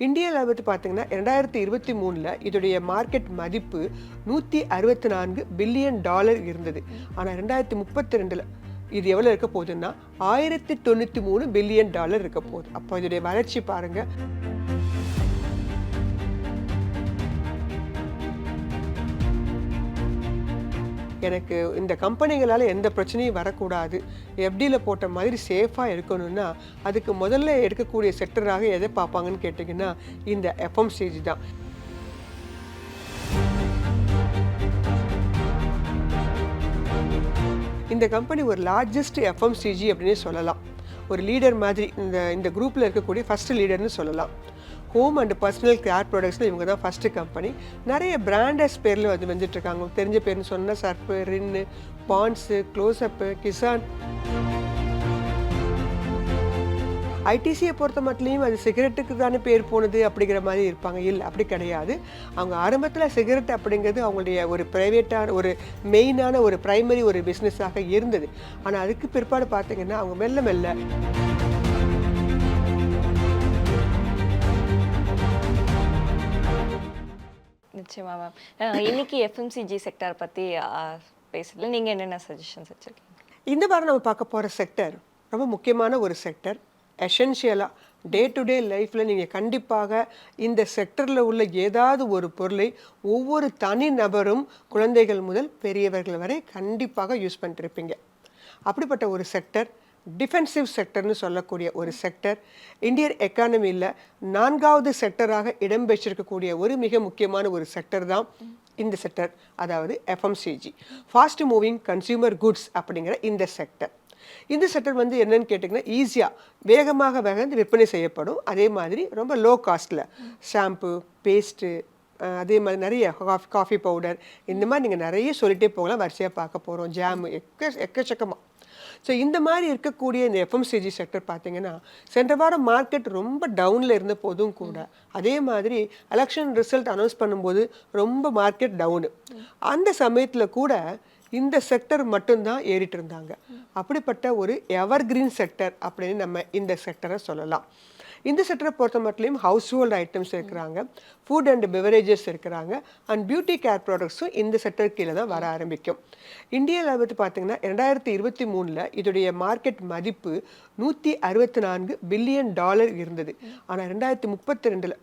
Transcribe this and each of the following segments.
இந்தியாவில் பற்றி பார்த்தீங்கன்னா 2023ல் இதோடைய மார்க்கெட் மதிப்பு $164 பில்லியன் இருந்தது. ஆனால் 2032ல் இது எவ்வளோ இருக்க போகுதுன்னா $1093 பில்லியன் இருக்க போகுது. அப்போ இதோடைய வளர்ச்சி பாருங்க. எனக்கு இந்த கம்பெனிகளால் எந்த பிரச்சனையும் வரக்கூடாது, எஃப்டியில் போட்ட மாதிரி சேஃபாக இருக்கணும்னா அதுக்கு முதல்ல எடுக்கக்கூடிய செக்டராக எதை பார்ப்பாங்கன்னு கேட்டிங்கன்னா இந்த எஃப்எம்சிஜி தான். இந்த கம்பெனி ஒரு லார்ஜஸ்ட் எஃப்எம்சிஜி அப்படின்னே சொல்லலாம். ஒரு லீடர் மாதிரி இந்த குரூப்பில் இருக்கக்கூடிய ஃபஸ்ட்டு லீடர்னு சொல்லலாம். ஹோம் அண்ட் பர்சனல் கேர் ப்ராடக்ட்ஸில் இவங்க தான் ஃபஸ்ட்டு கம்பெனி. நிறைய பிராண்டஸ் பேரில் வந்துட்டுருக்காங்க. தெரிஞ்ச பேர்னு சொன்னால் Surf, Rin, Pond's, Closeup, Kisan. ஐடிசியை பொறுத்த மட்டும் அது சிகரெட்டுக்கு தானே பேர் போனது அப்படிங்கிற மாதிரி இருப்பாங்க. இல்லை, அப்படி கிடையாது. அவங்க ஆரம்பத்தில் சிகரெட் அப்படிங்கிறது அவங்களுடைய ஒரு ப்ரைவேட்டான ஒரு மெயினான ஒரு ப்ரைமரி ஒரு பிஸ்னஸாக இருந்தது. ஆனால் அதுக்கு பிற்பாடு பார்த்தீங்கன்னா அவங்க மெல்ல மெல்ல நிச்சயமா மேம். இன்னைக்கு எஃப்எம்சிஜி செக்டர் பற்றி பேசல, நீங்கள் என்னென்ன சஜஷன்ஸ் வச்சுருக்கீங்க? இந்த வாரம் நம்ம பார்க்க போகிற செக்டர் ரொம்ப முக்கியமான ஒரு செக்டர். எசென்ஷியலாக டே டு டே லைஃப்பில் நீங்கள் கண்டிப்பாக இந்த செக்டரில் உள்ள ஏதாவது ஒரு பொருளை ஒவ்வொரு தனி நபரும் குழந்தைகள் முதல் பெரியவர்கள் வரை கண்டிப்பாக யூஸ் பண்ணிட்டுருப்பீங்க. அப்படிப்பட்ட ஒரு செக்டர் டிஃபென்சிவ் செக்டர்னு சொல்லக்கூடிய ஒரு செக்டர். இந்தியன் எக்கானமியில் 4வது செக்டராக இடம்பெற்றிருக்கக்கூடிய ஒரு மிக முக்கியமான ஒரு செக்டர் தான் இந்த செக்டர், அதாவது FMCG, fast moving consumer goods அப்படிங்கிற இந்த செக்டர். இந்த செக்டர் என்னன்னு கேட்டிங்கன்னா ஈஸியாக வேகமாக விற்பனை செய்யப்படும். அதே மாதிரி ரொம்ப லோ காஸ்ட்டில் ஷாம்பு, பேஸ்ட்டு, அதே மாதிரி நிறைய காஃபி பவுடர், இந்த மாதிரி நீங்கள் நிறைய சொல்லிகிட்டே போகலாம். வரிசையாக பார்க்க போகிறோம். ஜாமு, எக்கச்சக்கமாக. ஸோ இந்த மாதிரி இருக்கக்கூடிய இந்த எஃப்எம்சிஜி செக்டர் பார்த்தீங்கன்னா சென்ற வாரம் மார்க்கெட் ரொம்ப டவுனில் இருந்த போதும் கூட அதே மாதிரி எலெக்ஷன் ரிசல்ட் அனௌன்ஸ் பண்ணும்போது ரொம்ப மார்க்கெட் டவுனு. அந்த சமயத்தில் கூட இந்த செக்டர் மட்டும்தான் ஏறிட்டு இருந்தாங்க. அப்படிப்பட்ட ஒரு எவர்கிரீன் செக்டர் அப்படின்னு நம்ம இந்த செக்டரை சொல்லலாம். இந்த செக்டரை பொறுத்த மட்டும் ஹவுஸ் ஹோல்டு ஐட்டம்ஸ் இருக்கிறாங்க, ஃபுட் அண்ட் பெவரேஜஸ் இருக்கிறாங்க, அண்ட் பியூட்டி கேர் ப்ராடக்ட்ஸும் இந்த செக்டர் கீழே தான் வர ஆரம்பிக்கும். இந்தியாவில் பார்த்தீங்கன்னா 2023ல் இதோடைய மார்க்கெட் மதிப்பு $164 பில்லியன் இருந்தது. ஆனால் 2032ல்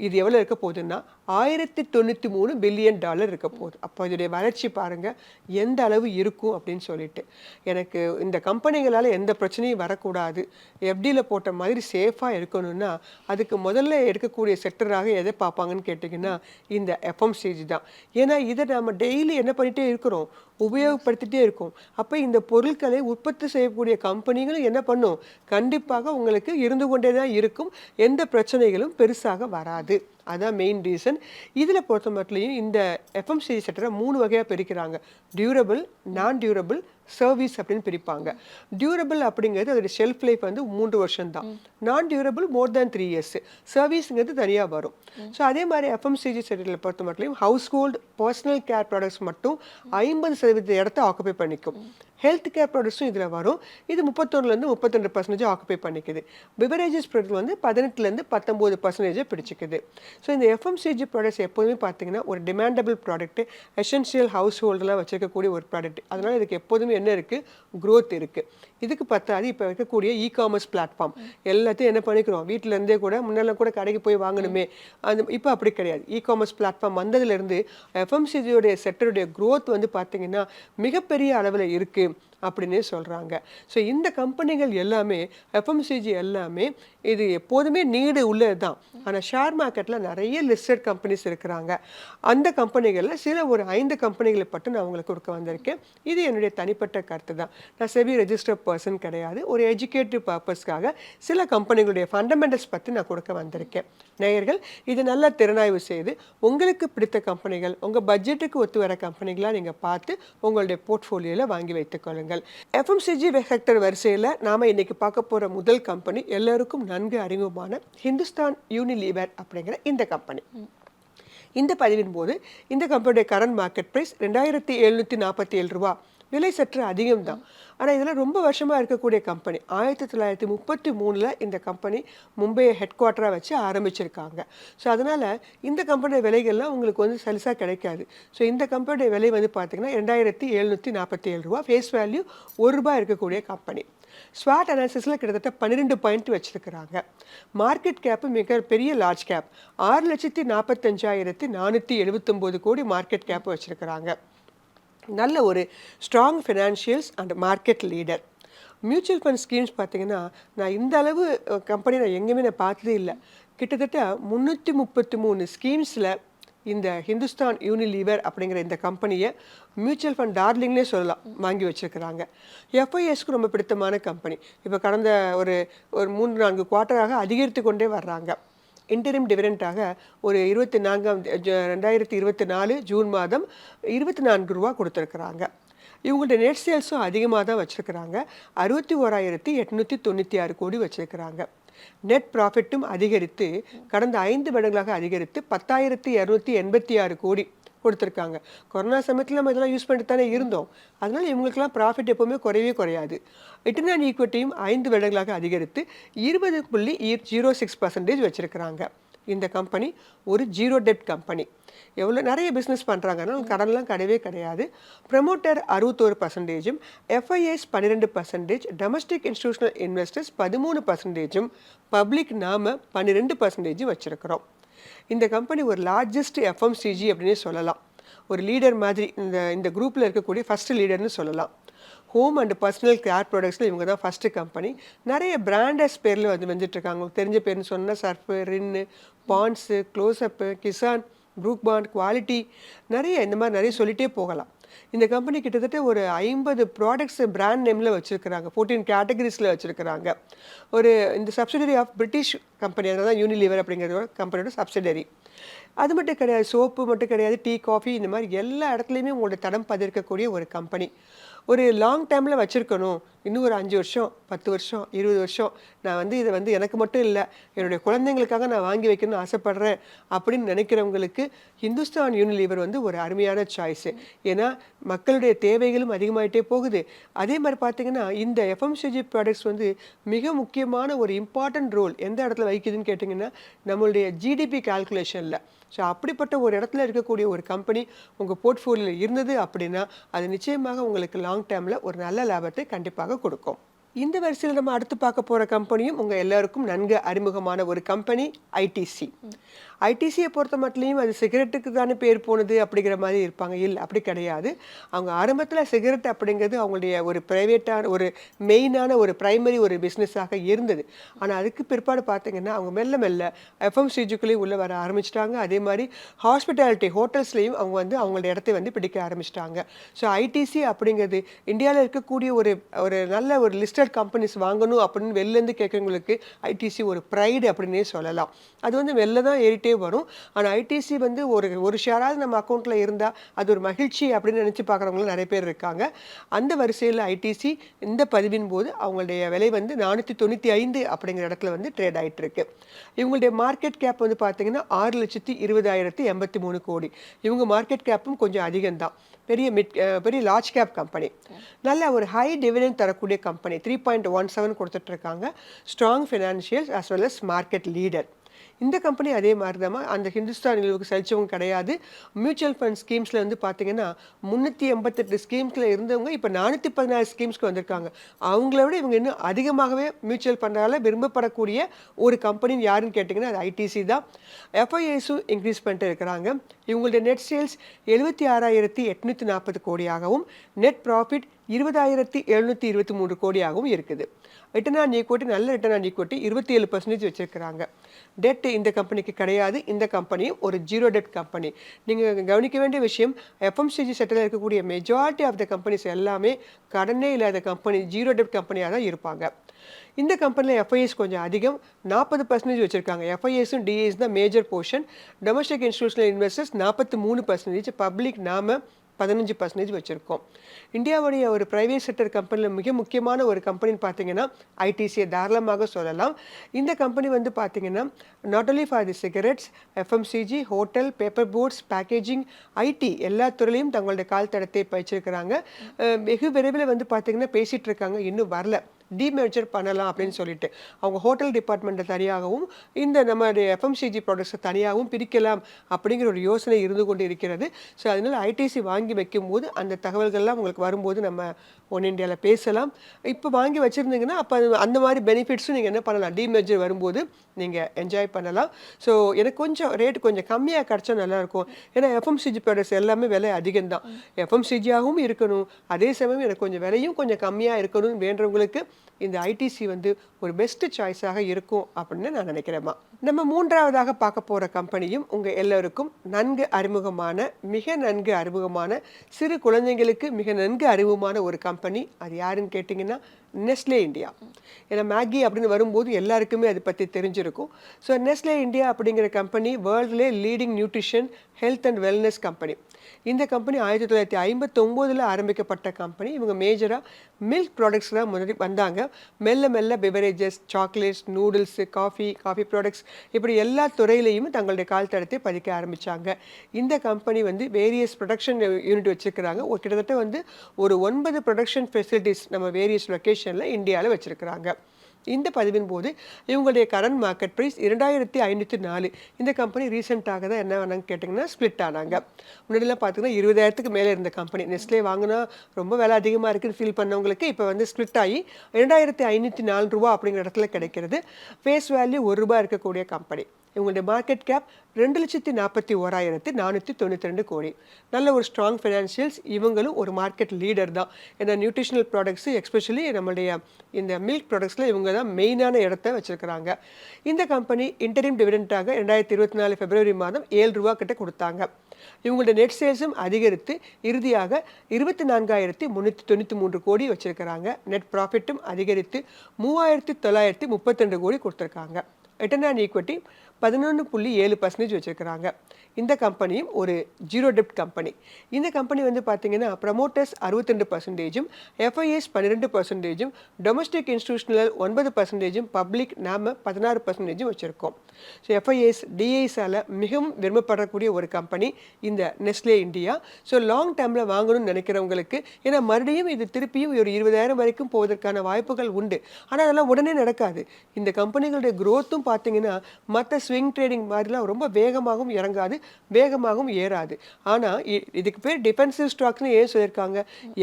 இது எவ்வளோ இருக்க போகுதுன்னா $1093 பில்லியன் இருக்க போகுது. அப்போ இதோடைய வளர்ச்சி பாருங்கள் எந்த அளவு இருக்கும் அப்படின்னு சொல்லிட்டு. எனக்கு இந்த கம்பெனிகளால் எந்த பிரச்சனையும் வரக்கூடாது, எஃப்டியில் போட்ட மாதிரி சேஃபாக இருக்கணும்னா அதுக்கு முதல்ல எடுக்கக்கூடிய செக்டராக எதை பார்ப்பாங்கன்னு கேட்டிங்கன்னா இந்த எஃப்எம்சிஜி தான். ஏன்னா இதை நம்ம டெய்லி என்ன பண்ணிகிட்டே இருக்கிறோம், உபயோகப்படுத்திகிட்டே இருக்கும். அப்போ இந்த பொருட்களை உற்பத்தி செய்யக்கூடிய கம்பெனிகளும் என்ன பண்ணும், கண்டிப்பாக உங்களுக்கு இருந்து கொண்டே தான் இருக்கும். எந்த பிரச்சனைகளும் பெருசாக வராது. அதான் மெயின் ரீசன். இதில் பொறுத்த மட்டும் இந்த எஃப்எம்சிஜி செக்டரை 3 வகையாக பிரிக்கிறாங்க. டியூரபிள், நான் டியூரபிள், சர்வீஸ் அப்படின்னு பிரிப்பாங்க. டியூரபிள் அப்படிங்கிறது அதோட ஷெல்ஃப் லைஃப் 3 வருஷம் தான். நான் டியூரபிள் மோர் தேன் 3 இயர்ஸ். சர்வீஸுங்கிறது தனியாக வரும். ஸோ அதே மாதிரி எஃப்எம்சிஜி செக்டரில் பொறுத்த மட்டும் house hold personal care products மட்டும் 50% இடத்தை ஆக்குபை பண்ணிக்கும். ஹெல்த் கேர் ப்ராடக்ட்ஸும் இதில் வரும். இது 31லேருந்து 32% ஆக்குபை பண்ணிக்குது. பிவரேஜஸ் ப்ராடக்ட் 18லேருந்து 19% பிடிச்சிக்குது. ஸோ இந்த எஃப்எம்சிஜி ப்ராடக்ட்ஸ் எப்போதுமே பார்த்தீங்கன்னா ஒரு டிமாண்டபிள் ப்ராடக்ட்டு, எசென்ஷியல் ஹவுஸ் ஹோல்டெலாம் வச்சுருக்கக்கூடிய ஒரு ப்ராடக்ட். அதனால் இதுக்கு எப்போதுமே என்ன இருக்குது, க்ரோத் இருக்குது. இதுக்கு பத்தாது இப்போ இருக்கக்கூடிய இ-காமர்ஸ் பிளாட்ஃபார்ம் எல்லாத்தையும் என்ன பண்ணிக்கிறோம், வீட்டிலேருந்தே கூட முன்னெல்லாம் கூட கடைக்கு போய் வாங்கணுமே, அது இப்போ அப்படி கிடையாது. இ-காமர்ஸ் பிளாட்ஃபார்ம் வந்ததுலேருந்து எஃப்எம்சிஜியோடைய செக்டருடைய க்ரோத் பார்த்தீங்கன்னா மிகப்பெரிய அளவில் இருக்குது அப்படின்னே சொல்கிறாங்க. ஸோ இந்த கம்பெனிகள் எல்லாமே எஃப்எம்சிஜி எல்லாமே இது எப்போதுமே நீடு உள்ளது தான். ஆனால் ஷேர் மார்க்கெட்டில் நிறைய லிஸ்டட் கம்பெனிஸ் இருக்கிறாங்க. அந்த கம்பெனிகளில் சில ஒரு 5 கம்பெனிகளை பற்றி நான் உங்களுக்கு கொடுக்க வந்திருக்கேன். இது என்னுடைய தனிப்பட்ட கருத்து தான். நான் செபி ரெஜிஸ்டர்ட் பர்சன் கிடையாது. ஒரு எஜுகேட்டிவ் பர்பஸ்க்காக சில கம்பெனிகளுடைய ஃபண்டமெண்டல்ஸ் பற்றி நான் கொடுக்க வந்திருக்கேன். நேயர்கள் இது நல்லா திறனாய்வு செய்து உங்களுக்கு பிடித்த கம்பெனிகள், உங்கள் பட்ஜெட்டுக்கு ஒத்து வர கம்பெனிகளாக நீங்கள் பார்த்து உங்களுடைய போர்ட்ஃபோலியோவில் வாங்கி வைத்துக்கொள்ளுங்கள். எஃப்எம்சிஜி செக்டர் வரிசையில் நாம் இன்னைக்கு பார்க்க போகிற முதல் கம்பெனி எல்லாருக்கும் நன்கு அறிமுகமான ஹிந்துஸ்தான் யூனிலீவர் அப்படிங்கிற இந்த கம்பெனி. இந்த பதிவின் போது இந்த கம்பெனியுடைய கரண்ட் மார்க்கெட் ப்ரைஸ் 2747 ரூபா விலை சற்று அதிகம்தான். ஆனால் இதெல்லாம் ரொம்ப வருஷமாக இருக்கக்கூடிய கம்பெனி. 1933 இந்த கம்பெனி மும்பையை ஹெட் குவார்ட்டராக வச்சு ஆரம்பிச்சிருக்காங்க. ஸோ அதனால் இந்த கம்பெனியோட விலைகள்லாம் உங்களுக்கு வந்து சலிசாக கிடைக்காது. ஸோ இந்த கம்பெனியோட விலை வந்து பார்த்தீங்கன்னா ரூ. 2747, ஃபேஸ் வேல்யூ ரூ. 1 இருக்கக்கூடிய கம்பெனி. ஸ்வாட் அனாலிசிஸில் கிட்டத்தட்ட 12 பாயிண்ட் வச்சுருக்கிறாங்க. மார்க்கெட் கேப்பு மிக பெரிய லார்ஜ் கேப் 6,45,479 கோடி மார்க்கெட் கேப் வச்சுருக்கிறாங்க. நல்ல ஒரு strong financials and market leader. Mutual fund schemes பார்த்தீங்கன்னா நான் இந்த அளவு கம்பெனி நான் எங்கேயுமே நான் பார்த்ததே இல்லை. கிட்டத்தட்ட 333 ஸ்கீம்ஸில் இந்த ஹிந்துஸ்தான் யூனிலீவர் அப்படிங்கிற இந்த கம்பெனியை மியூச்சுவல் ஃபண்ட் டார்லிங்னே சொல்லலாம் வாங்கி வச்சுருக்கிறாங்க. எஃப்ஐஎஸ்க்கு ரொம்ப பிடித்தமான கம்பெனி. இப்போ கடந்த ஒரு 3-4 குவார்ட்டராக அதிகரித்து கொண்டே வர்றாங்க. இன்டரிம் டிவிடெண்டாக ஒரு 2024 ஜூன் மாதம் ரூ. 24 கொடுத்துருக்குறாங்க. இவங்களுடைய நெட் சேல்ஸும் அதிகமாக தான் வச்சுருக்கிறாங்க. 61,896 கோடி வச்சுருக்கிறாங்க. நெட் ப்ராஃபிட்டும் அதிகரித்து கடந்த 5 வருடங்களாக அதிகரித்து 10,286 கோடி கொடுத்துருக்காங்க. கொரோனா சமயத்தில் நம்ம இதெல்லாம் யூஸ் பண்ணிட்டு தானே இருந்தோம். அதனால இவங்களுக்கெல்லாம் ப்ராஃபிட் எப்போவுமே குறையாது. ரிட்டர்ன் ஆன் ஈக்விட்டியும் 5 வருடங்களாக அதிகரித்து 20.06% வச்சுருக்கிறாங்க. இந்த கம்பெனி ஒரு ஜீரோ டெப்ட் கம்பெனி. நிறைய பிஸ்னஸ் பண்ணுறாங்கன்னா கடன்லாம் கிடையாது. Promoter 61%, FIs 12%, domestic institutional investors 13%, public நாம 12% வச்சுருக்கிறோம். இந்த கம்பெனி ஒரு லார்ஜஸ்ட் எஃப்எம்சிஜி அப்படின்னே சொல்லலாம். ஒரு லீடர் மாதிரி இந்த குரூப்பில் இருக்கக்கூடிய ஃபஸ்ட்டு லீடர்னு சொல்லலாம். ஹோம் அண்ட் பர்சனல் கேர் ப்ராடக்ட்ஸில் இவங்க தான் ஃபஸ்ட்டு கம்பெனி. நிறைய பிராண்டஸ் பேரில் வந்துட்டுருக்காங்க. உங்களுக்கு தெரிஞ்ச பேர்னு சொன்னால் Surf, Rin, Pond's, Closeup, Kissan, Brooke Bond, Kwality, இந்த மாதிரி நிறைய சொல்லிகிட்டே போகலாம். இந்த கம்பெனி கிட்டத்தட்ட ஒரு 50 ப்ராடக்ட்ஸ் பிராண்ட் நேமில் வச்சுருக்கிறாங்க. 14 கேட்டகரிஸில் வச்சுருக்கிறாங்க. இந்த சப்சிடரி ஆஃப் பிரிட்டிஷ் கம்பெனி, அதனால தான் யூனிலீவர் அப்படிங்கிறதோட கம்பெனியோட சப்சிடரி. அது மட்டும் கிடையாது, சோப்பு மட்டும் கிடையாது, டீ, காஃபி, இந்த மாதிரி எல்லா இடத்துலையுமே உங்களோட தடம் பதிர்க்கக்கூடிய ஒரு கம்பெனி. ஒரு லாங் டைமில் வச்சுருக்கணும், இன்னும் ஒரு 5 வருஷம், 10 வருஷம், 20 வருஷம் நான் இதை எனக்கு மட்டும் இல்லை, என்னுடைய குழந்தைங்களுக்காக நான் வாங்கி வைக்கணும்னு ஆசைப்பட்றேன் அப்படின்னு நினைக்கிறவங்களுக்கு ஹிந்துஸ்தான் யூனிலீவர் ஒரு அருமையான சாய்ஸு. ஏன்னா மக்களுடைய தேவைகளும் அதிகமாகிட்டே போகுது. அதே மாதிரி பார்த்தீங்கன்னா இந்த எஃப்எம்சிஜி ப்ராடக்ட்ஸ் மிக முக்கியமான ஒரு இம்பார்ட்டன்ட் ரோல் எந்த இடத்துல வகிக்குதுன்னு கேட்டிங்கன்னா நம்மளுடைய ஜிடிபி கால்குலேஷனில். ஸோ அப்படிப்பட்ட ஒரு இடத்துல இருக்கக்கூடிய ஒரு கம்பெனி உங்கள் போர்ட்ஃபோலியோவில் இருந்தது அப்படின்னா அது நிச்சயமாக உங்களுக்கு லாங் டேர்மில் ஒரு நல்ல லாபத்தை கண்டிப்பாக கொடுக்கும். இந்த வரிசையில் நம்ம அடுத்து பார்க்க போகிற கம்பெனியும் உங்கள் எல்லாருக்கும் நன்கு அறிமுகமான ஒரு கம்பெனி ஐடிசி. ஐடிசியை பொறுத்த மட்டும் அது சிகரெட்டுக்கு தானே பேர் போனது அப்படிங்கிற மாதிரி இருப்பாங்க. இல்லை, அப்படி கிடையாது. அவங்க ஆரம்பத்தில் சிகரெட் அப்படிங்கிறது அவங்களுடைய ஒரு ப்ரைவேட்டான ஒரு மெயினான ஒரு ப்ரைமரி ஒரு பிஸ்னஸாக இருந்தது. ஆனால் அதுக்கு பிற்பாடு பார்த்தீங்கன்னா அவங்க மெல்ல மெல்ல எஃப்எம்சிஜிக்குள்ளேயும் உள்ளே வர ஆரம்பிச்சிட்டாங்க. அதே மாதிரி ஹாஸ்பிட்டாலிட்டி ஹோட்டல்ஸ்லேயும் அவங்க அவங்களோட இடத்தை பிடிக்க ஆரம்பிச்சிட்டாங்க. ஸோ ஐடிசி அப்படிங்கிறது இந்தியாவில் இருக்கக்கூடிய ஒரு நல்ல ஒரு லிஸ்டட் கம்பெனிஸ் வாங்கணும் அப்படின்னு வெளிலேருந்து கேட்குறவங்களுக்கு ஐடிசி ஒரு ப்ரைடு அப்படின்னே சொல்லலாம். அது வெளில தான் ஏறிட்டே வரும். ஆனால் ஐடிசி ஒரு ஷேராவது நம்ம அக்கௌண்ட்டில் இருந்தால் அது ஒரு மகிழ்ச்சி அப்படின்னு நினச்சி பார்க்குறவங்களும் நிறைய பேர் இருக்காங்க. அந்த வரிசையில் ஐடிசி இந்த பதிவின் போது அவங்களுடைய விலை 495 அப்படிங்கிற இடத்துல ட்ரேட் ஆகிட்டு இருக்கு. இவங்களுடைய மார்க்கெட் கேப் பார்த்தீங்கன்னா 6,20,083 கோடி. இவங்க மார்க்கெட் கேப்பும் கொஞ்சம் அதிகம்தான். பெரிய லார்ஜ் கேப் கம்பெனி. நல்ல ஒரு ஹை டிவிடெண்ட் தரக்கூடிய கம்பெனி. 3.17 கொடுத்துட்டு இருக்காங்க. Strong financials as well as market leader. இந்த கம்பெனி அதே மாதிரி தான். அந்த ஹிந்துஸ்தான் யூனிலீவருக்கு சலிச்சவங்க கிடையாது. மியூச்சுவல் ஃபண்ட் ஸ்கீம்ஸில் பார்த்தீங்கன்னா 388 ஸ்கீம்ஸில் இருந்தவங்க இப்போ 414 ஸ்கீம்ஸ்க்கு வந்திருக்காங்க. அவங்கள விட இவங்க இன்னும் அதிகமாகவே மியூச்சுவல் ஃபண்டால் விரும்பப்படக்கூடிய ஒரு கம்பெனின்னு யாருன்னு கேட்டிங்கன்னா அது ஐடிசி தான். எஃப்ஐஎஸும் இன்க்ரீஸ் பண்ணிட்டு இருக்கிறாங்க. இவங்களுடைய நெட் சேல்ஸ் 76,840 கோடியாகவும் நெட் ப்ராஃபிட் 20,723 கோடியாகவும் இருக்குது. ரிட்டர்ன் ஆன் ஈக்விட்டி நல்ல ரிட்டர்ன் ஆன் ஈக்விட்டி 27% வச்சுருக்கிறாங்க. டெட் இந்த கம்பெனிக்கு கிடையாது. இந்த கம்பெனியும் ஒரு ஜீரோ டெட் கம்பெனி. நீங்கள் கவனிக்க வேண்டிய விஷயம், எஃப்எம்சிஜி செக்டரில் இருக்கக்கூடிய மெஜாரிட்டி ஆஃப் த கம்பெனிஸ் எல்லாமே கடனே இல்லாத கம்பெனி, ஜீரோ டெட் கம்பெனியாக தான் இருப்பாங்க. இந்த கம்பெனியில் எஃப்ஐஎஸ் கொஞ்சம் அதிகம், 40% வச்சுருக்காங்க. எஃப்ஐஎஸும் டிஏஎஸ் தான் major portion. Domestic institutional investors 43%, public நாம 15% வச்சுருக்கோம். இந்தியாவுடைய ஒரு ப்ரைவேட் செக்டர் கம்பெனியில் மிக முக்கியமான ஒரு கம்பெனின்னு பார்த்தீங்கன்னா ஐடிசியை தாராளமாக சொல்லலாம். இந்த கம்பெனி வந்து பார்த்தீங்கன்னா not only for the cigarettes, FMCG, hotel, paper boards, packaging, IT எல்லா துறையிலையும் தங்களுடைய கால் தடத்தை பயிற்சிருக்கிறாங்க. வெகு விரைவில் வந்து பார்த்தீங்கன்னா பேசிகிட்டு இருக்காங்க, இன்னும் வரல, டிமெர்ஜர் பண்ணலாம் அப்படின்னு சொல்லிட்டு. அவங்க ஹோட்டல் டிபார்ட்மெண்ட்டை தனியாகவும் இந்த நம்மளுடைய எஃப்எம்சிஜி ப்ராடக்ட்ஸை தனியாகவும் பிரிக்கலாம் அப்படிங்கிற ஒரு யோசனை இருந்து கொண்டு இருக்கிறது. ஸோ அதனால் ஐடிசி வாங்கி வைக்கும்போது அந்த தகவல்கள்லாம் உங்களுக்கு வரும்போது நம்ம ஒன் இண்டியாவில் பேசலாம். இப்போ வாங்கி வச்சுருந்தீங்கன்னா அப்போ அந்த மாதிரி பெனிஃபிட்ஸும் நீங்கள் என்ன பண்ணலாம், டிமெர்ஜர் வரும்போது நீங்கள் என்ஜாய் பண்ணலாம். ஸோ எனக்கு கொஞ்சம் ரேட் கொஞ்சம் கம்மியாக கிடச்சா நல்லாயிருக்கும். ஏன்னா எஃப்எம்சிஜி ப்ராடக்ட்ஸ் எல்லாமே விலை அதிகம்தான். எஃப்எம்சிஜியாகவும் இருக்கணும், அதே சமயம் எனக்கு கொஞ்சம் விலையும் கொஞ்சம் கம்மியாக இருக்கணும்னு வேண்டவங்களுக்கு இந்த ஐடிசி வந்து ஒரு பெஸ்ட் சாய்ஸாக இருக்கும் அப்படின்னு நான் நினைக்கிறேம்மா. நம்ம மூன்றாவதாக பார்க்க போகிற கம்பெனியும் உங்கள் எல்லோருக்கும் நன்கு அறிமுகமான, மிக நன்கு அறிமுகமான, சிறு குழந்தைங்களுக்கு மிக நன்கு அறிமுகமான ஒரு கம்பெனி. அது யாருன்னு கேட்டிங்கன்னா நெஸ்லே இந்தியா. ஏன்னா மேகி அப்படின்னு வரும்போது எல்லாருக்குமே அதை பற்றி தெரிஞ்சிருக்கும். ஸோ நெஸ்லே இந்தியா அப்படிங்கிற கம்பெனி வேர்ல்ட்லேயே leading nutrition, health and wellness company. இந்த கம்பெனி 1959 ஆரம்பிக்கப்பட்ட கம்பெனி. இவங்க மேஜராக மில்க் ப்ராடக்ட்ஸ் தான் முன்னாடி வந்தாங்க. மெல்ல மெல்ல beverages, chocolates, noodles, coffee products, இப்படி எல்லா துறையிலையும் தங்களுடைய கால் தடத்தை பதிக்க ஆரம்பித்தாங்க. இந்த கம்பெனி வந்து வேரியஸ் ப்ரொடக்ஷன் யூனிட் வச்சுருக்கிறாங்க. கிட்டத்தட்ட வந்து ஒரு 9 ப்ரொடக்ஷன் ஃபெசிலிட்டிஸ் நம்ம வேரியஸ் லொக்கேஷனில் இந்தியாவில் வச்சுருக்கிறாங்க. இந்த பதிவின் போது இவங்களுடைய கரண்ட் மார்க்கெட் ப்ரைஸ் 2504. இந்த கம்பெனி ரீசெண்டாக தான் என்ன ஆனாங்க கேட்டிங்கன்னா ஸ்ப்ளிட் ஆனாங்க. முன்னாடிலாம் பார்த்தீங்கன்னா 20,000க்கு மேலே இருந்த கம்பெனி. நெஸ்லே வாங்கினா ரொம்ப விலை அதிகமாக இருக்குன்னு ஃபீல் பண்ணவங்களுக்கு இப்போ வந்து ஸ்ப்ளிட் ஆகி 2504 ரூபா அப்படிங்கிற இடத்துல கிடைக்கிறது. ஃபேஸ் வேல்யூ ₹1 இருக்கக்கூடிய கம்பெனி. இவங்களுடைய மார்க்கெட் கேப் 2,41,492 கோடி. நல்ல ஒரு ஸ்ட்ராங் ஃபினான்ஷியல்ஸ். இவங்களும் ஒரு மார்க்கெட் லீடர் தான். ஏன்னா நியூட்ரிஷனல் ப்ராடக்ட்ஸு எஸ்பெஷலி நம்மளுடைய இந்த மில்க் ப்ராடக்ட்ஸில் இவங்க தான் மெயினான இடத்த வச்சுருக்கிறாங்க. இந்த கம்பெனி இன்டரிம் டிவிடெண்டாக 2024 பிப்ரவரி மாதம் ₹7 கிட்ட கொடுத்தாங்க. இவங்களுடைய நெட் சேல்ஸும் அதிகரித்து இறுதியாக 24,393 கோடி வச்சுருக்கிறாங்க. நெட் ப்ராஃபிட்டும் அதிகரித்து 3,932 கோடி கொடுத்துருக்காங்க. ரிட்டர்ன் ஆன் ஈக்விட்டி 11.7% வச்சுருக்கிறாங்க. இந்த கம்பெனியும் ஒரு ஜீரோ டெப்ட் கம்பெனி. இந்த கம்பெனி வந்து பார்த்தீங்கன்னா promoters 62%, FIs 12%, domestic institutional 9%, public நாம 16% வச்சுருக்கோம். ஸோ எஃப்ஐஎஸ் டிஐஸால் மிகவும் விரும்பப்படக்கூடிய ஒரு கம்பெனி இந்த நெஸ்லே இந்தியா. ஸோ லாங் டேர்மில் வாங்கணும்னு நினைக்கிறவங்களுக்கு, ஏன்னா மறுபடியும் இது திருப்பியும் ஒரு 20,000 வரைக்கும் போவதற்கான வாய்ப்புகள் உண்டு. ஆனால் அதெல்லாம் உடனே நடக்காது. இந்த கம்பெனிகளுடைய க்ரோத்தும் பார்த்தீங்கன்னா மற்ற ஸ்விங் ட்ரேடிங் மாதிரிலாம் ரொம்ப வேகமாகவும் இறங்காது, வேகமாகவும் ஏறாது. ஆனால் இதுக்கு பேர் டிஃபென்சிவ் ஸ்டாக்ஸ்னு ஏன் சொல்லியிருக்காங்க,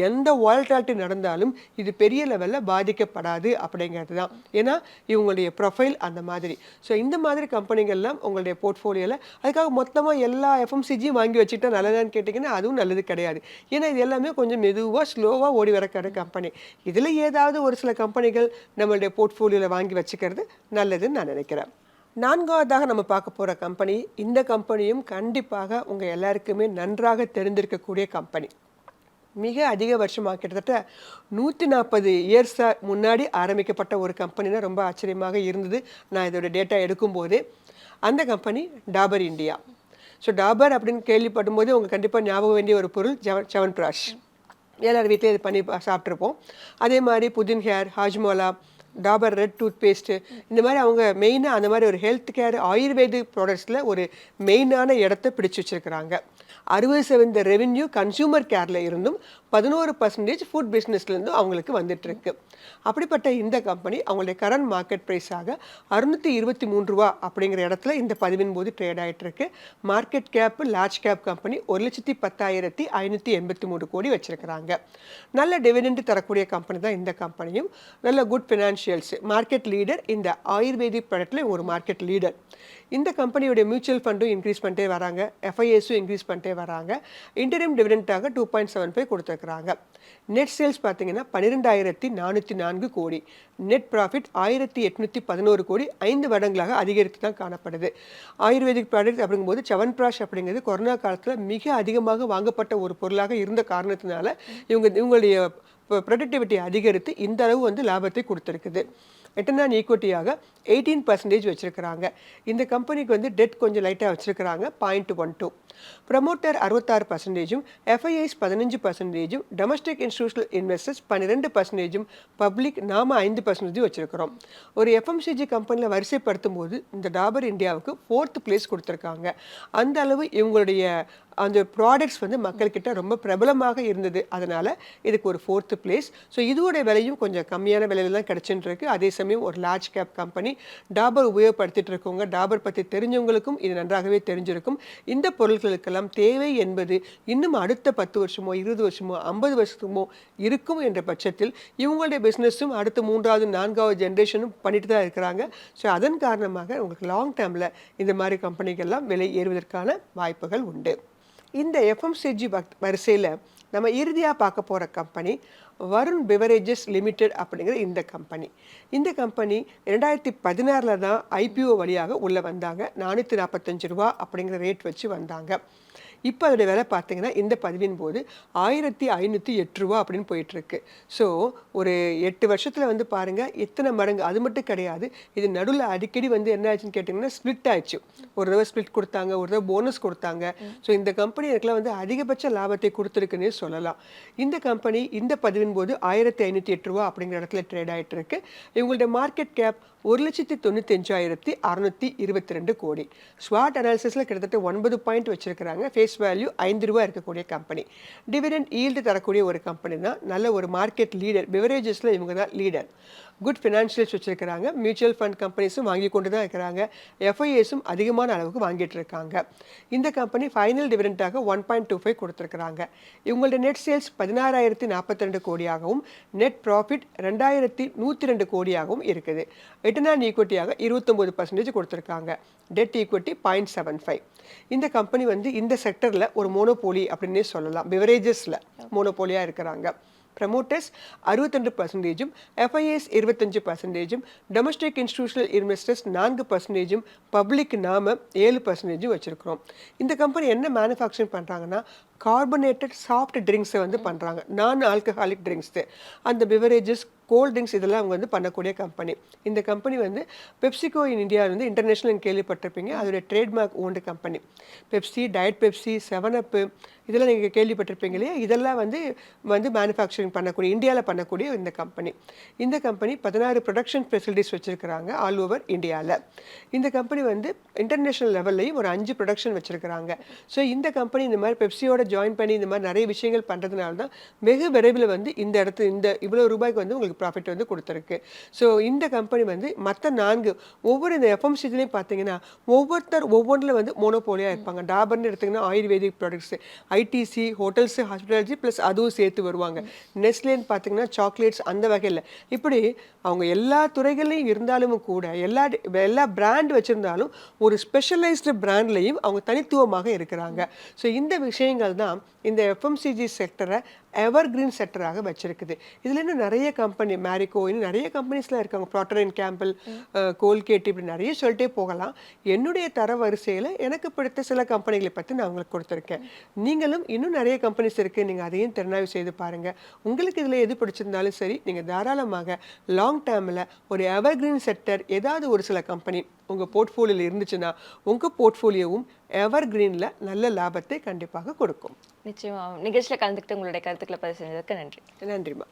எந்த வாலட்டாலிட்டி நடந்தாலும் இது பெரிய லெவலில் பாதிக்கப்படாது அப்படிங்கிறது தான். ஏன்னா இவங்களுடைய ப்ரொஃபைல் அந்த மாதிரி. ஸோ இந்த மாதிரி கம்பெனிகள்லாம் உங்களுடைய போர்ட்ஃபோலியோவில், அதுக்காக மொத்தமாக எல்லா எஃப்எம்சிஜியும் வாங்கி வச்சுக்கிட்டா நல்லதான்னு கேட்டிங்கன்னா அதுவும் நல்லது கிடையாது. ஏன்னா இது எல்லாமே கொஞ்சம் மெதுவாக ஸ்லோவாக ஓடி வரக்கான கம்பெனி. இதில் ஏதாவது ஒரு சில கம்பெனிகள் நம்மளுடைய போர்ட்ஃபோலியோவில் வாங்கி வச்சுக்கிறது நல்லதுன்னு நான் நினைக்கிறேன். நான்காவதாக நம்ம பார்க்க போகிற கம்பெனி, இந்த கம்பெனியும் கண்டிப்பாக உங்கள் எல்லாருக்குமே நன்றாக தெரிந்திருக்கக்கூடிய கம்பெனி. மிக அதிக வருஷமாக கிட்டத்தட்ட 140 இயர்ஸாக முன்னாடி ஆரம்பிக்கப்பட்ட ஒரு கம்பெனினா ரொம்ப ஆச்சரியமாக இருந்தது நான் இதோட டேட்டா எடுக்கும்போதே. அந்த company Dabur India. So Dabur அப்படின்னு கேள்விப்படும் போது உங்களுக்கு கண்டிப்பாக ஞாபகம் வேண்டிய ஒரு பொருள் சவன்பிராஷ். எல்லார் வீட்லேயும் இது பண்ணி சாப்பிட்ருப்போம். அதே மாதிரி Putin hair, Hajmola, Dabur red tooth paste, இந்த மாதிரி அவங்க மெயினாக அந்த மாதிரி ஒரு ஹெல்த் கேர் ஆயுர்வேதிக் ப்ராடக்ட்ஸில் ஒரு மெயினான இடத்த பிடிச்சி வச்சுருக்கிறாங்க. 60% ரெவென்யூ கன்சியூமர் கேரில் இருந்தும் 11% ஃபுட் பிஸ்னஸ்லேருந்தும் அவங்களுக்கு வந்துட்டுருக்கு. அப்படிப்பட்ட இந்த கம்பெனி அவங்களுடைய கரண்ட் மார்க்கெட் ப்ரைஸாக ₹623 அப்படிங்கிற இடத்துல இந்த பதிவின் போது ட்ரேட் ஆகிட்டுருக்கு. Market gap large cap company 1,10,583 கோடி வச்சுருக்கிறாங்க. நல்ல டிவிடெண்ட் தரக்கூடிய கம்பெனி தான் இந்த கம்பெனியும். நல்ல குட் ஃபினான்ஷியல்ஸ், மார்க்கெட் லீடர். இந்த ஆயுர்வேதிக் ப்ராடக்டில் ஒரு மார்க்கெட் லீடர். இந்த கம்பெனியோடைய மியூச்சுவல் ஃபண்டும் இன்க்ரீஸ் பண்ணிட்டே வராங்க, எஃப்ஐஎஸும் இன்க்ரீஸ் பண்ணிட்டே வராங்க. இன்டரிம் டிவிடெண்டாக 2.75 கொடுத்துருக்குறாங்க. நெட் சேல்ஸ் பார்த்தீங்கன்னா 12,404 கோடி. நெட் ப்ராஃபிட் 1,811 கோடி. 5 வருடங்களாக அதிகரித்து தான் காணப்படுது. ஆயுர்வேதிக் ப்ராடக்ட் அப்படிங்கும்போது சவன்பிராஷ் அப்படிங்கிறது கொரோனா காலத்தில் மிக அதிகமாக வாங்கப்பட்ட ஒரு பொருளாக இருந்த காரணத்தினால இவங்களுடைய ப்ரொடக்டிவிட்டி அதிகரித்து இந்த அளவு வந்து லாபத்தை கொடுத்துருக்குது. ரிட்டர்ன் ஆன் ஈக்விட்டியாக 18% வச்சிருக்கிறாங்க. இந்த கம்பெனிக்கு வந்து டெட் கொஞ்சம் லைட்டாக வச்சிருக்கிறாங்க 0.12. Promoter 66%, FIIs 15%, domestic institutional investors 12%, public நாம 5% வச்சிருக்கிறோம். ஒரு எஃப்எம்சிஜி கம்பெனியில் வரிசைப்படுத்தும் போது இந்த டாபர் இந்தியாவுக்கு 4th பிளேஸ் கொடுத்துருக்காங்க. அந்த அளவு இவங்களுடைய அந்த ப்ராடக்ட்ஸ் வந்து மக்கள்கிட்ட ரொம்ப பிரபலமாக இருந்தது. அதனால் இதுக்கு ஒரு 4th பிளேஸ். ஸோ இதோட விலையும் கொஞ்சம் கம்மியான விலையில தான் கிடச்சிட்டு இருக்கு. அதே சமயம் ஒரு லார்ஜ் கேப் கம்பெனி. டாபர் உபயோகப்படுத்திட்டு இருக்கவங்க, டாபர் பற்றி தெரிஞ்சவங்களுக்கும் இது நன்றாகவே தெரிஞ்சிருக்கும். இந்த பொருட்களுக்கெல்லாம் தேவை என்பது இன்னும் அடுத்த 10 வருஷமோ 20 வருஷமோ 50 வருஷமோ இருக்கும் என்ற பட்சத்தில் இவங்களுடைய பிஸ்னஸும் அடுத்த 3வது 4வது ஜென்ரேஷனும் பண்ணிட்டு தான் இருக்கிறாங்க. ஸோ அதன் காரணமாக உங்களுக்கு லாங் டேர்மில் இந்த மாதிரி கம்பெனிகள்லாம் விலை ஏறுவதற்கான வாய்ப்புகள் உண்டு. இந்த எஃப்எம்சிஜி வரிசையில் நம்ம இறுதியாக பார்க்க போகிற கம்பெனி வருண் பிவரேஜஸ் லிமிடெட் அப்படிங்கிற இந்த கம்பெனி. இந்த கம்பெனி 2016 தான் ஐபிஓ வழியாக உள்ளே வந்தாங்க. 445 ரூபா அப்படிங்கிற ரேட் வச்சு வந்தாங்க. இப்போ அதோடைய விலை பார்த்தீங்கன்னா இந்த பதிவின் போது 1508 ரூபா அப்படின்னு போயிட்டுருக்கு. ஸோ ஒரு 8 வருஷத்தில் வந்து பாருங்கள் எத்தனை மடங்கு. அது மட்டும் கிடையாது, இது நடுவில் அடிக்கடி வந்து என்ன ஆச்சுன்னு கேட்டிங்கன்னா ஸ்ப்ளிட் ஆயிடுச்சு. ஒரு தடவை ஸ்ப்ளிட் கொடுத்தாங்க, ஒரு தடவை போனஸ் கொடுத்தாங்க. ஸோ இந்த கம்பெனி எனக்குலாம் வந்து அதிகபட்ச லாபத்தை கொடுத்துருக்குன்னே சொல்லலாம். இந்த கம்பெனி இந்த பதிவின் போது 1508 ரூபா அப்படிங்கிற இடத்துல ட்ரேட் ஆகிட்டு இருக்கு. இவங்களுடைய மார்க்கெட் கேப் 1,95,622 கோடி. ஸ்வாட் அனாலிசிஸில் கிட்டத்தட்ட 9 பாயிண்ட் வச்சிருக்கிறாங்க. ஃபேஸ் வேல்யூ 5 ரூபா இருக்கக்கூடிய கம்பெனி. டிவிடெண்ட் ஈல்டு தரக்கூடிய ஒரு கம்பெனி தான். நல்ல ஒரு மார்க்கெட் லீடர். பிவரேஜஸில் இவங்க தான் லீடர். குட் ஃபினான்ஷியல்ஸ் வச்சிருக்கிறாங்க. மியூச்சுவல் ஃபண்ட் கம்பெனிஸும் வாங்கி கொண்டு தான் இருக்கிறாங்க. எஃப்ஐஎஸும் அதிகமான அளவுக்கு வாங்கிட்டு இருக்காங்க. இந்த கம்பெனி ஃபைனல் டிவிடெண்டாக 1.25 கொடுத்துருக்குறாங்க. இவங்களுடைய நெட் சேல்ஸ் 16,042 கோடியாகவும் நெட் ப்ராஃபிட் 2,102 கோடியாகவும் இருக்குது. ரிட்டர்ன் ஆன் ஈக்விட்டியாக 29% கொடுத்துருக்காங்க. Dead equity 0.75. இந்த கம்பெனி வந்து இந்த செக்டரில் ஒரு மோனோபோலி அப்படின்னே சொல்லலாம். பிவரேஜஸில் மோனோபோலியாக இருக்கிறாங்க. Promoters 62%, FIs 25%, domestic institutional investors 4%, public நாம 7% வச்சுருக்கிறோம். இந்த கம்பெனி என்ன மேனுஃபேக்சரிங் பண்ணுறாங்கன்னா கார்பனேட்டட் சாஃப்ட் ட்ரிங்க்ஸை வந்து பண்ணுறாங்க. நான் ஆல்கஹாலிக் ட்ரிங்க்ஸு, அந்த பிவரேஜஸ், கோல்ட் ட்ரிங்க்ஸ் இதெல்லாம் அவங்க வந்து பண்ணக்கூடிய கம்பெனி. இந்த கம்பெனி வந்து பெப்சிகோ இன் இந்தியா வந்து இன்டர்நேஷ்னல் கேள்விப்பட்டிருப்பீங்க. அதோடைய trademark owned company. Pepsi, diet Pepsi, 7up இதெல்லாம் நீங்கள் கேள்விப்பட்டிருப்பீங்க இல்லையா? இதெல்லாம் வந்து மேனுஃபேக்சரிங் பண்ணக்கூடிய, இந்தியாவில் பண்ணக்கூடிய இந்த கம்பெனி. இந்த கம்பெனி 16 ப்ரொடக்ஷன் ஃபெசிலிட்டிஸ் வச்சுருக்கிறாங்க ஆல் ஓவர் இந்தியாவில். இந்த கம்பெனி வந்து இன்டர்நேஷ்னல் லெவல்லையும் ஒரு 5 ப்ரொடக்ஷன் வச்சுருக்கிறாங்க. ஸோ இந்த கம்பெனி இந்த மாதிரி பெப்சியோட ஜாயின் பண்ணி இந்த மாதிரி நிறைய விஷயங்கள் பண்ணுறதுனால தான் வெகு விரைவில் வந்து இந்த இவ்வளோ ரூபாய்க்கு வந்து உங்களுக்கு ப்ராஃபிட் வந்து கொடுத்துருக்கு. ஸோ இந்த கம்பெனி வந்து மற்ற 4 ஒவ்வொரு இந்த எஃப்எம்சிஜிலையும் பார்த்தீங்கன்னா ஒவ்வொன்றில் வந்து மோனோபோலியாக இருப்பாங்க. டாபர்னு எடுத்திங்கன்னா ayurvedic products, ITC, hotels, hospitality plus அதுவும் சேர்த்து வருவாங்க. நெஸ்லேன்னு பார்த்தீங்கன்னா சாக்லேட்ஸ், அந்த வகையில் இப்படி அவங்க எல்லா துறைகள்லையும் இருந்தாலும் கூட எல்லா பிராண்ட் வச்சுருந்தாலும் ஒரு ஸ்பெஷலைஸ்டு பிராண்ட்லையும் அவங்க தனித்துவமாக இருக்கிறாங்க. ஸோ இந்த விஷயங்கள் தான் இந்த எஃப்எம்சிஜி செக்டரை எவர் கிரீன் செக்டராக வச்சிருக்குது. இதில் இன்னும் நிறைய கம்பெனி, மேரிகோ, இன்னும் நிறைய கம்பெனிஸ்லாம் இருக்காங்க. ப்ராக்டர் அண்ட் கேம்பிள், கோல்கேட், இப்படி நிறைய சொல்லிட்டே போகலாம். என்னுடைய தர வரிசையில் எனக்கு பிடித்த சில கம்பெனிகளை பற்றி நான் உங்களுக்கு கொடுத்துருக்கேன். நீங்களும் இன்னும் நிறைய கம்பெனிஸ் இருக்குது, நீங்கள் அதையும் திறனாய்வு செய்து பாருங்கள். உங்களுக்கு இதில் எது பிடிச்சிருந்தாலும் சரி, நீங்கள் தாராளமாக லாங் டேர்மில் ஒரு எவர் கிரீன் செக்டர் ஏதாவது ஒரு சில கம்பெனி உங்கள் போர்ட்ஃபோலியோவில் இருந்துச்சுன்னா உங்கள் போர்ட்ஃபோலியோவும் எவர் கிரீனில் நல்ல லாபத்தை கண்டிப்பாக கொடுக்கும். நிச்சயமா நிகழ்ச்சியில் கலந்துக்கிட்டு உங்களுடைய கருத்துக்களை பதிவு செஞ்சதுக்கு நன்றி. நன்றிம்மா.